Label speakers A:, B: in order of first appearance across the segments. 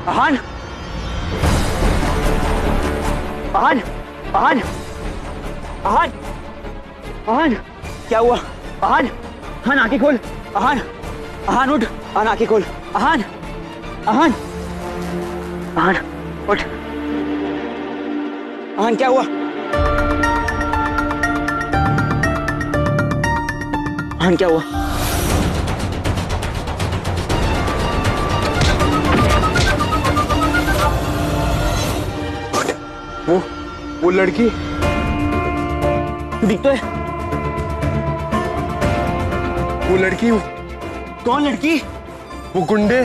A: अहान, अहान, अहान, अहान, अहान, क्या हुआ? अहान, अहान आंखें खोल। अहान, अहान उठ। अहान आंखें खोल। अहान, अहान, अहान उठ। अहान क्या हुआ? अहान क्या हुआ?
B: वो लड़की
A: दिख तो है।
B: वो लड़की
A: कौन लड़की?
B: वो गुंडे।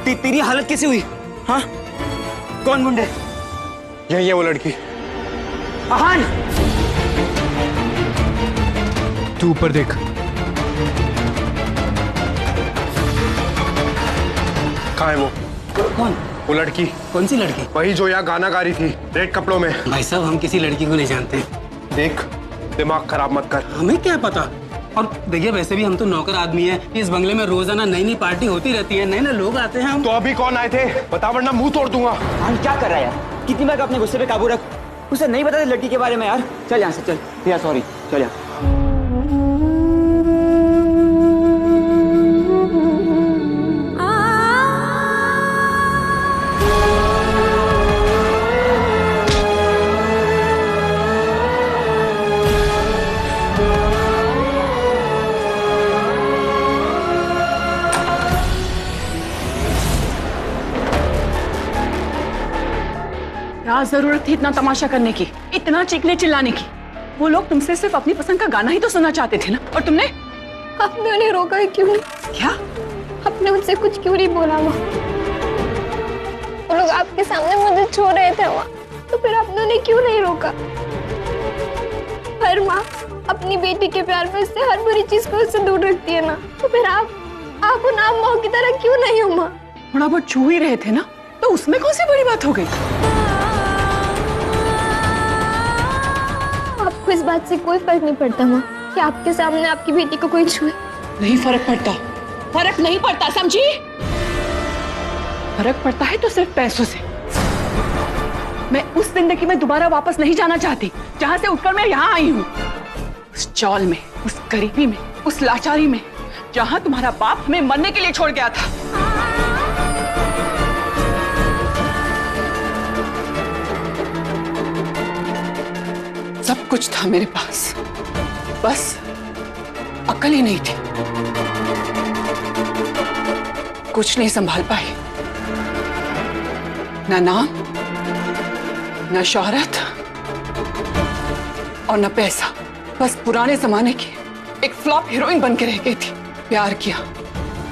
A: तेरी हालत कैसे हुई? हाँ, कौन गुंडे?
B: यही है वो लड़की।
A: अहान,
C: तू ऊपर देख।
B: कहाँ है वो?
D: कौन?
B: वो लड़की।
D: कौन सी लड़की?
B: वही जो यहाँ गाना गा रही थी रेड कपड़ों में।
D: भाई साहब, हम किसी लड़की को नहीं जानते।
B: देख, दिमाग खराब मत कर।
D: हमें क्या पता। और देखिए, वैसे भी हम तो नौकर आदमी हैं। इस बंगले में रोजाना नई नई पार्टी होती रहती है, नए नए लोग आते हैं। हम
B: तो अभी कौन आए थे बता, वरना मुंह तोड़ दूंगा।
A: अहान क्या कर रहा है यार? कितनी बार अपने गुस्से पे काबू रख। उसे नहीं पता लड़की के बारे में यार। चल यहाँ से, चल भैया, सॉरी, चल यहाँ।
E: क्या जरूरत थी इतना तमाशा करने की, इतना चीखने चिल्लाने की? वो लोग तुमसे सिर्फ अपनी पसंद का गाना ही तो सुनना चाहते थे ना, और तुमने?
F: आपने उन्हें रोका है क्यों नहीं?
E: क्या?
F: आपने उनसे कुछ क्यों नहीं बोला? वो लोग आपके सामने मुझे छोड़ रहे थे वहाँ, तो फिर आपने उन्हें क्यों नहीं रोका? हर माँ अपनी बेटी के प्यार में उससे हर बुरी चीज को उससे दूर रखती है ना, तो फिर आप उन आम माँ की तरह क्यों नहीं हो माँ?
E: थोड़ा बहुत छू ही रहे थे ना, तो उसमें कौन सी बड़ी बात हो गई?
F: आपको इस बात से कोई फर्क नहीं पड़ता माँ कि आपके सामने आपकी बेटी को कोई छुए?
E: नहीं फर्क पड़ता, फर्क नहीं पड़ता, समझी? फर्क पड़ता है तो सिर्फ पैसों से। मैं उस जिंदगी में दोबारा वापस नहीं जाना चाहती जहां से उठकर मैं यहाँ आई हूँ। उस चौल में, उस गरीबी में, उस लाचारी में, जहां तुम्हारा बाप हमें मरने के लिए छोड़ गया था। सब कुछ था मेरे पास, बस अकल ही नहीं थी। कुछ नहीं संभाल पाई, ना नाम, ना शोहरत और ना पैसा। बस पुराने जमाने की एक फ्लॉप हीरोइन बन के रह गई थी। प्यार किया,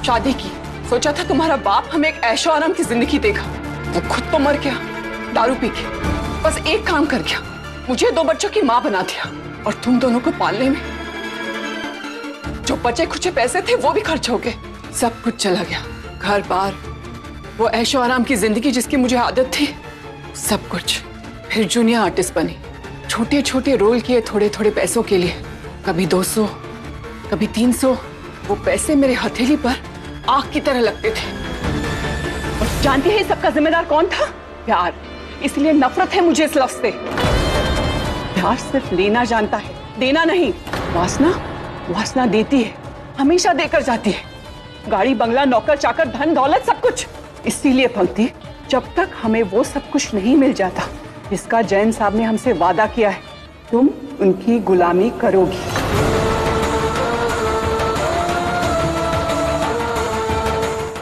E: शादी की, सोचा था तुम्हारा बाप हमें एक ऐशो आराम की जिंदगी देगा, तो खुद तो मर गया दारू पी के। बस एक काम कर गया, मुझे 2 बच्चों की माँ बना दिया, और तुम दोनों को पालने में जो बचे खुचे पैसे थे वो भी खर्च हो गए। सब कुछ चला गया, घर बार, वो ऐशो आराम की जिंदगी जिसकी मुझे आदत थी, सब कुछ। फिर जूनियर आर्टिस्ट बनी, छोटे छोटे रोल किए थोड़े थोड़े पैसों के लिए, कभी 200, कभी 300। वो पैसे मेरे हथेली पर आग की तरह लगते थे। और जानती है सबका जिम्मेदार कौन था? प्यार। इसलिए नफरत है मुझे इस लफ्ज से। प्यार सिर्फ लेना जानता है, देना नहीं। वासना देती है, हमेशा देकर जाती है। गाड़ी बंगला, नौकर चाकर, धन दौलत, सब कुछ। इसीलिए पंक्ति, जब तक हमें वो सब कुछ नहीं मिल जाता जिसका जैन साहब ने हमसे वादा किया है, तुम उनकी गुलामी करोगी।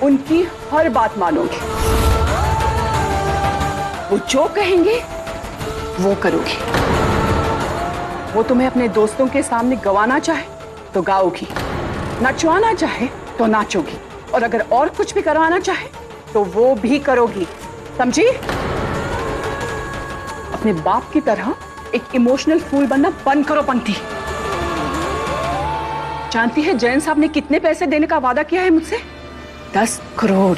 E: उनकी हर बात मानोगी, वो जो कहेंगे वो करोगी। वो तुम्हें अपने दोस्तों के सामने गवाना चाहे तो गाओगी, नचवाना चाहे तो नाचोगी, और अगर और कुछ भी करवाना चाहे तो वो भी करोगी, समझी? अपने बाप की तरह एक इमोशनल फूल बनना बंद करो पंक्ति। जानती है जैन साहब ने कितने पैसे देने का वादा किया है मुझसे? 10 करोड़।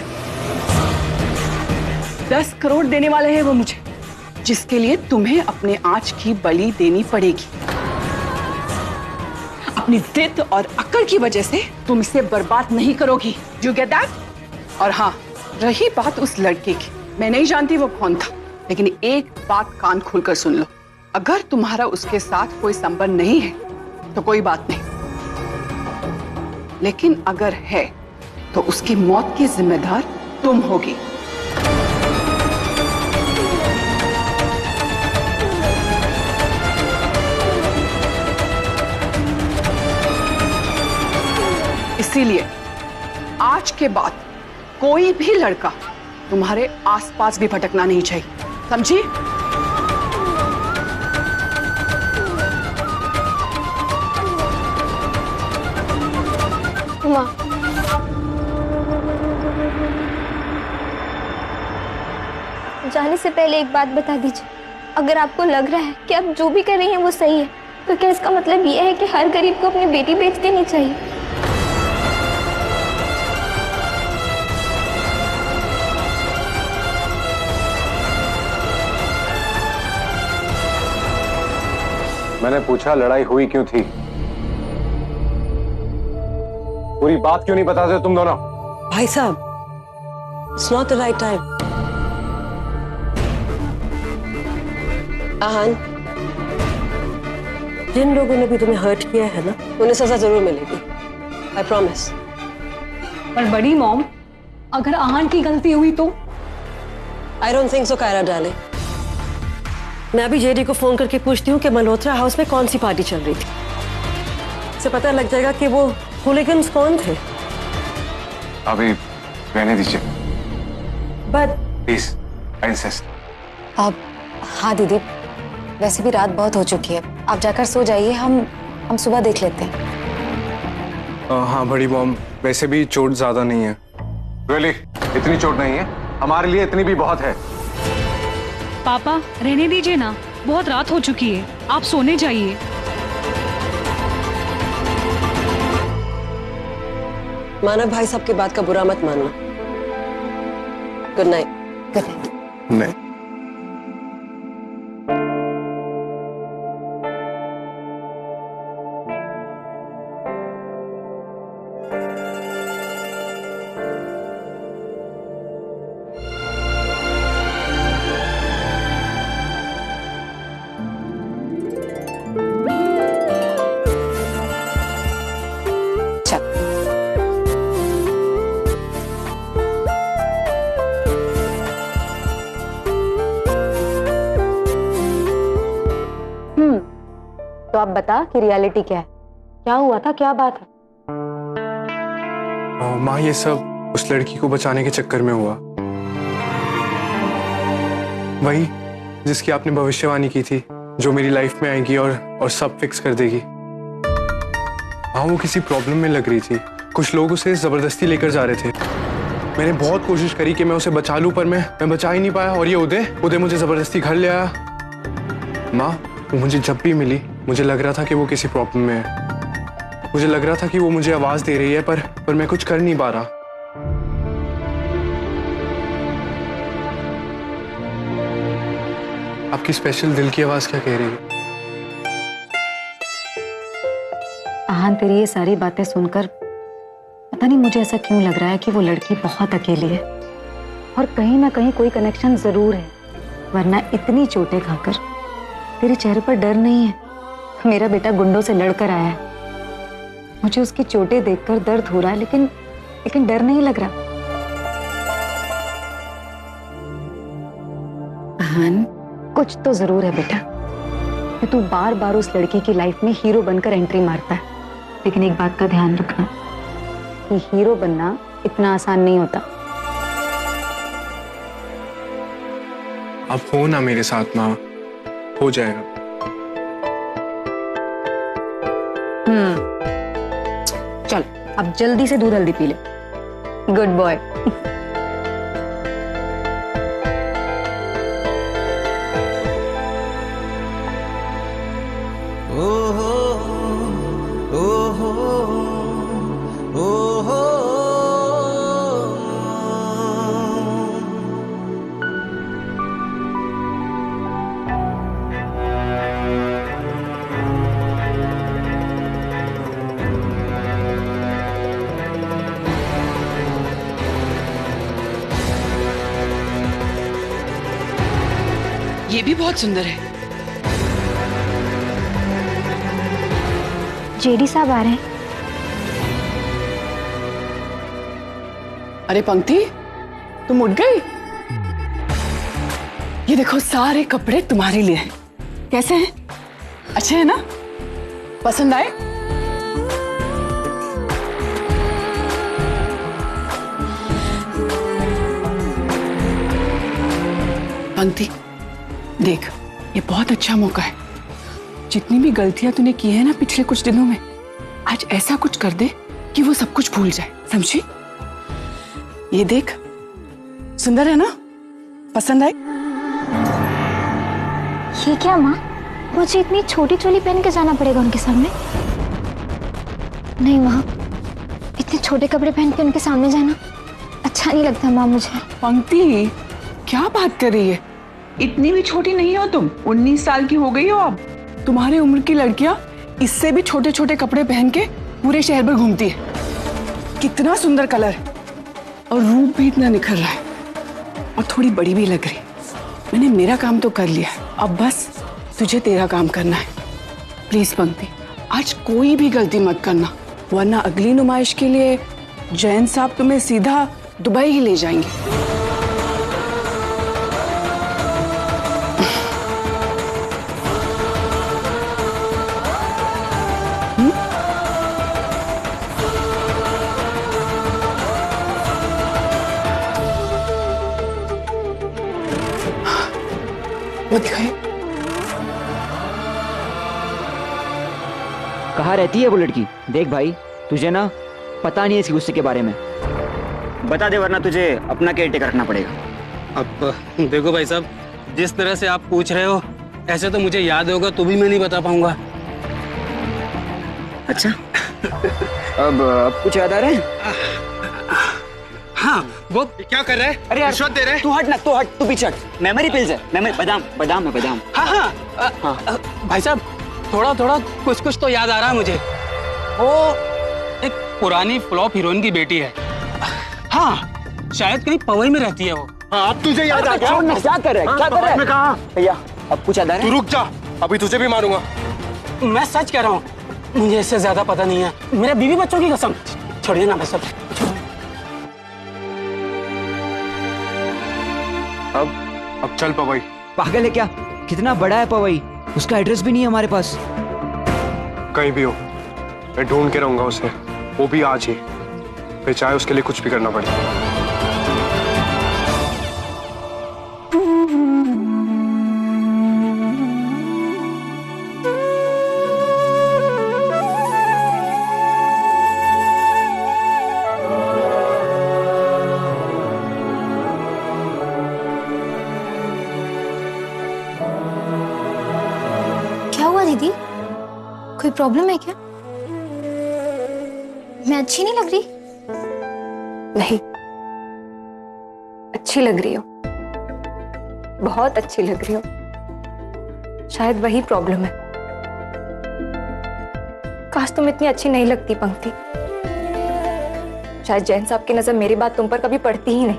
E: 10 करोड़ देने वाले हैं वो मुझे, जिसके लिए तुम्हें अपने आंच की बलि देनी पड़ेगी। अपनी जिद और अक्ल की वजह से तुम इसे बर्बाद नहीं करोगी। You get that? और हाँ, रही बात उस लड़के की, मैं नहीं जानती वो कौन था, लेकिन एक बात कान खोलकर सुन लो, अगर तुम्हारा उसके साथ कोई संबंध नहीं है तो कोई बात नहीं, लेकिन अगर है तो उसकी मौत की जिम्मेदार तुम होगी। इसीलिए आज के बाद कोई भी लड़का तुम्हारे आसपास भी भटकना नहीं चाहिए, समझी?
F: माँ, जाने से पहले एक बात बता दीजिए, अगर आपको लग रहा है कि आप जो भी कर रही हैं वो सही है, तो क्या इसका मतलब ये है कि हर गरीब को अपनी बेटी बेच देनी चाहिए?
B: मैंने पूछा लड़ाई हुई क्यों थी, पूरी बात क्यों नहीं बताते तुम दोनों?
G: भाई साहब, it's not the right time. आहान, जिन लोगों ने भी तुम्हें हर्ट किया है ना, उन्हें सजा जरूर मिलेगी, आई प्रॉमिस।
H: पर बड़ी मॉम, अगर आहान की गलती हुई तो?
G: I don't think so Kaira darling. मैं अभी जेडी को फोन करके पूछती हूँ कि मल्होत्रा हाउस में कौन सी पार्टी चल रही थी, इससे पता लग जाएगा कि वो हूलिगन्स कौन थे।
B: अभी रहने दीजिए
G: बट
B: प्लीज, आई इंसिस्ट।
I: अब हाँ दीदी, वैसे भी रात बहुत हो चुकी है, आप जाकर सो जाइए, हम सुबह देख लेते हैं।
C: हाँ बड़ी मॉम, वैसे भी चोट ज्यादा नहीं है।
B: रियली इतनी चोट नहीं है, हमारे लिए इतनी भी बहुत है।
H: पापा रहने दीजिए ना, बहुत रात हो चुकी है, आप सोने जाइए।
G: मानव भाई साहब की बात का बुरा मत मानना। Good night.
I: Good night.
C: नहीं,
I: तो आप बता कि रियलिटी क्या है, क्या हुआ था, क्या बात है?
C: माँ ये सब उस लड़की को बचाने के चक्कर में हुआ, वही जिसकी आपने भविष्यवाणी की थी, जो मेरी लाइफ में आएगी और सब फिक्स कर देगी। हाँ वो किसी प्रॉब्लम में लग रही थी, कुछ लोग उसे जबरदस्ती लेकर जा रहे थे। मैंने बहुत कोशिश करी कि मैं उसे बचा लूं, पर मैं बचा ही नहीं पाया, और ये उदय मुझे जबरदस्ती घर ले आया। माँ वो मुझे जब भी मिली मुझे लग रहा था कि वो किसी प्रॉब्लम में है, मुझे लग रहा था कि वो मुझे आवाज दे रही है, पर मैं कुछ कर नहीं पा रहा। आपकी स्पेशल दिल की आवाज क्या कह रही है?
I: आहान तेरी ये सारी बातें सुनकर पता नहीं मुझे ऐसा क्यों लग रहा है कि वो लड़की बहुत अकेली है, और कहीं ना कहीं कोई कनेक्शन जरूर है, वरना इतनी चोटें खाकर तेरे चेहरे पर डर नहीं है। मेरा बेटा गुंडों से लड़कर आया है, मुझे उसकी चोटें देखकर दर्द हो रहा है, लेकिन डर नहीं लग रहा। आहान कुछ तो जरूर है बेटा कि तू बार बार उस लड़की की लाइफ में हीरो बनकर एंट्री मारता है, लेकिन एक बात का ध्यान रखना कि हीरो बनना इतना आसान नहीं होता।
C: आप हो ना मेरे साथ माँ, हो जाएगा।
I: चल अब जल्दी से दूध हल्दी पी ले। Good boy.
E: ये भी बहुत सुंदर है।
F: जेडी साहब आ रहे हैं।
E: अरे पंक्ति, तुम उठ गई? ये देखो सारे कपड़े तुम्हारे लिए हैं। कैसे हैं? अच्छे हैं ना? पसंद आए? पंक्ति, देख, ये बहुत अच्छा मौका है। जितनी भी गलतियां तूने की है ना पिछले कुछ दिनों में, आज ऐसा कुछ कर दे कि वो सब कुछ भूल जाए, समझी? ये देख, सुंदर है ना? पसंद आई?
F: ये क्या माँ, मुझे इतनी छोटी चोली पहन के जाना पड़ेगा उनके सामने? नहीं माँ, इतने छोटे कपड़े पहन के उनके सामने जाना अच्छा नहीं लगता माँ मुझे।
E: पंक्ति, क्या बात कर रही है? इतनी भी छोटी नहीं हो तुम, 19 साल की हो गई हो अब। तुम्हारी उम्र की लड़कियां इससे भी छोटे छोटे कपड़े पहन के पूरे शहर भर घूमती है। कितना सुंदर कलर है और रूप भी इतना निखर रहा है और थोड़ी बड़ी भी लग रही। मैंने मेरा काम तो कर लिया, अब बस तुझे तेरा काम करना है। प्लीज पंक्ति, आज कोई भी गलती मत करना, वरना अगली नुमाइश के लिए जैन साहब तुम्हें सीधा दुबई ही ले जाएंगे। वो दिखाए।
A: कहाँ रहती है वो लड़की? देख भाई, तुझे ना पता नहीं है इसके गुस्से के बारे में। बता दे वरना तुझे अपना केयरटेकर रखना पड़ेगा।
D: अब देखो भाई साहब, जिस तरह से आप पूछ रहे हो ऐसे तो मुझे याद होगा तो भी मैं नहीं बता पाऊंगा।
A: अच्छा अब कुछ याद आ रहा है?
D: हाँ, वो क्या कर रहे हैं?
A: अरे यार,
D: रिश्वत दे रहे हैं?
A: तू हट ना, तू हट, तू पीछे हट। मेमोरी पिल्स है, मेमोरी बादाम बादाम है बादाम।
D: हाँ, भाई साहब थोड़ा थोड़ा कुछ कुछ तो याद आ रहा है मुझे। वो एक पुरानी फ्लॉप हीरोइन की बेटी है। हाँ, शायद कहीं पवई में रहती है वो।
B: हाँ, अब तुझे याद आ गया?
A: क्या कर रहा है? क्या कर रहा है?
B: मैं कहा?
A: भैया, अब कुछ याद आ रहा है?
B: तू रुक जा, अभी तुझे भी मारूंगा।
D: मैं सच कह रहा हूँ, मुझे इससे ज्यादा पता नहीं है। मेरे बीवी बच्चों की कसम। छोड़िए ना भाई साहब।
B: अब चल पवई।
A: पागल है क्या? कितना बड़ा है पवई, उसका एड्रेस भी नहीं है हमारे पास।
C: कहीं भी हो, मैं ढूंढ के रहूंगा उसे, वो भी आज ही, फिर चाहे उसके लिए कुछ भी करना पड़े।
F: क्या हुआ दीदी, कोई प्रॉब्लम है क्या? मैं अच्छी नहीं लग रही?
I: नहीं, अच्छी लग रही हो, बहुत अच्छी लग रही हो। शायद वही प्रॉब्लम है। काश तुम इतनी अच्छी नहीं लगती पंक्ति। शायद जैन साहब की नजर मेरी बात तुम पर कभी पड़ती ही नहीं।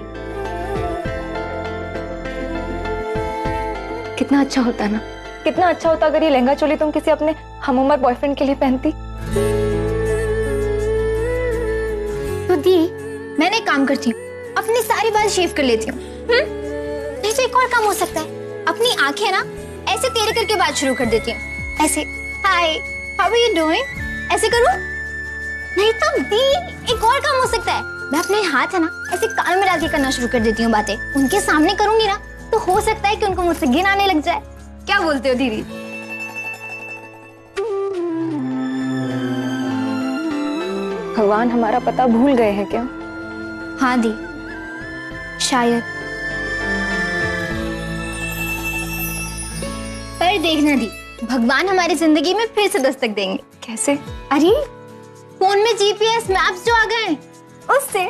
I: कितना अच्छा होता ना, कितना अच्छा होता अगर ये लहंगा चोली तुम किसी अपने हमउम्र बॉयफ्रेंड के लिए पहनती।
F: तो दी, मैंने एक काम करती हूँ, अपनी सारी बाल शेव कर लेती हूँ। नहीं तो एक और काम हो सकता है, अपनी आंखें ना ऐसे टेढ़े करके बात शुरू कर देती हूँ। ऐसे, हाय, हाउ आर यू डूइंग? ऐसे करूँ? नहीं तो दी, एक और काम हो सकता है, मैं अपने हाथ है ना ऐसे कान में डाल के करना शुरू कर देती हूँ बातें। उनके सामने करूंगी ना तो हो सकता है कि उनको मुझसे घिन आने लग जाए। क्या बोलते हो दीदी?
I: भगवान हमारा पता भूल गए हैं क्या?
F: हाँ दी, शायद। पर देखना दी, भगवान हमारी जिंदगी में फिर से दस्तक देंगे।
I: कैसे?
F: अरे फोन में जीपीएस मैप्स जो आ गए हैं, उससे।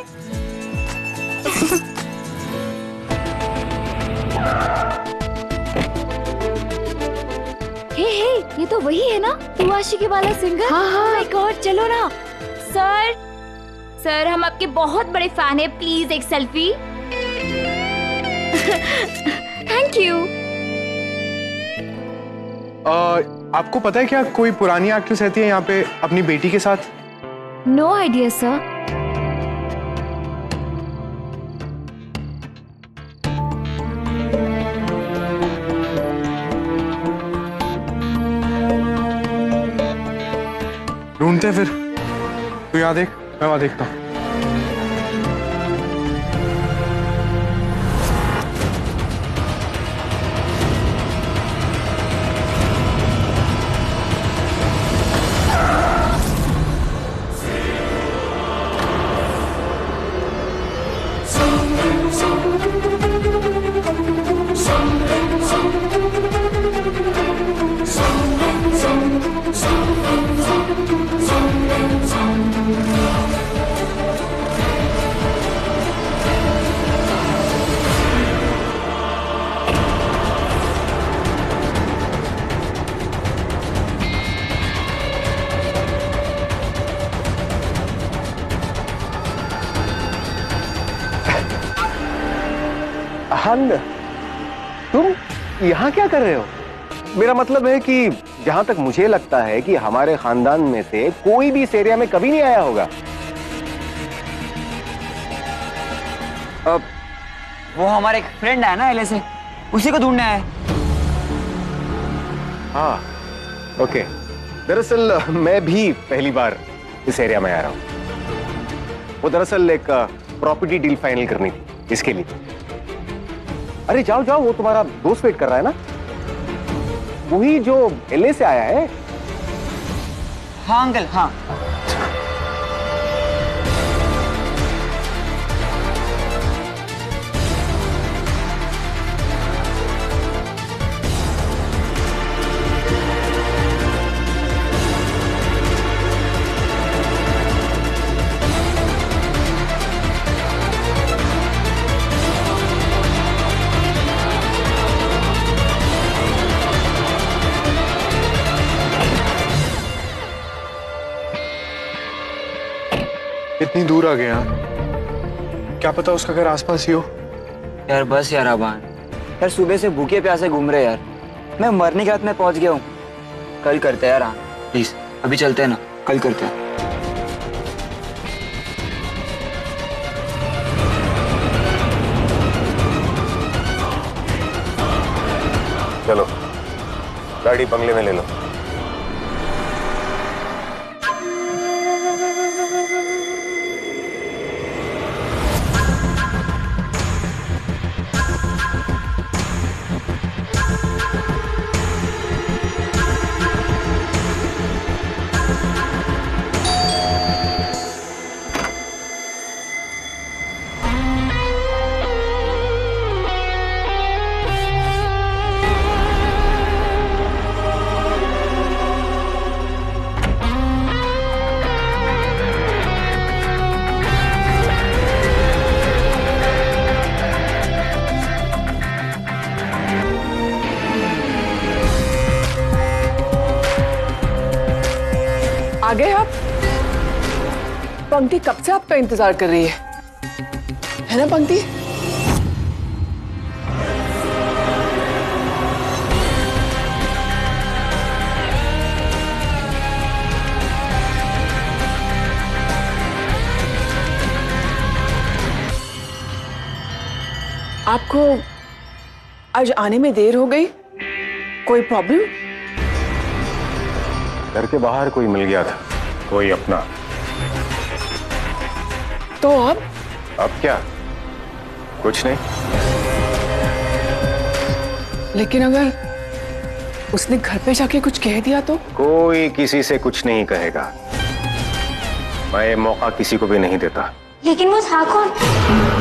F: हे, ये तो वही है ना, तू आशिकी वाला सिंगर? हाँ हाँ। माय गॉड, चलो ना। सर हम आपके बहुत बड़े फैन हैं, प्लीज एक सेल्फी। Thank you.
C: आपको पता है क्या कोई पुरानी एक्ट्रेस रहती है यहाँ पे अपनी बेटी के साथ?
F: No idea sir.
C: ढूंढते हैं फिर। तू यहाँ देख, मैं वहां देखता हूँ।
B: हन, तुम यहाँ क्या कर रहे हो? मेरा मतलब है कि जहां तक मुझे लगता है कि हमारे खानदान में से कोई भी इस एरिया में कभी नहीं आया होगा।
A: वो हमारे एक फ्रेंड है ना एलए से, उसी को ढूंढना है।
B: हाँ, ओके। दरअसल मैं भी पहली बार इस एरिया में आ रहा हूँ। वो दरअसल एक प्रॉपर्टी डील फाइनल करनी थी, इसके लिए। अरे जाओ जाओ, वो तुम्हारा दोस्त वेट कर रहा है ना, वही जो एलए से आया है।
A: हाँ अंकल, हाँ।
C: इतनी दूर आ गए यार, क्या पता उसका घर आसपास ही हो।
A: यार बस यार आबान, यार सुबह से भूखे प्यासे घूम रहे यार, मैं मरने के हाथ में पहुंच गया हूँ। कल करते हैं यार, हाँ प्लीज, अभी चलते हैं ना, कल करते हैं।
B: चलो गाड़ी बंगले में ले लो।
E: आ गए आप? पंक्ति कब से आपका इंतजार कर रही है ना पंक्ति? आपको आज आने में देर हो गई, कोई प्रॉब्लम?
B: घर के बाहर कोई मिल गया था, कोई अपना।
E: तो अब
B: क्या? कुछ नहीं।
E: लेकिन अगर उसने घर पे जाके कुछ कह दिया तो?
B: कोई किसी से कुछ नहीं कहेगा, मैं ये मौका किसी को भी नहीं देता।
F: लेकिन वो था कौन?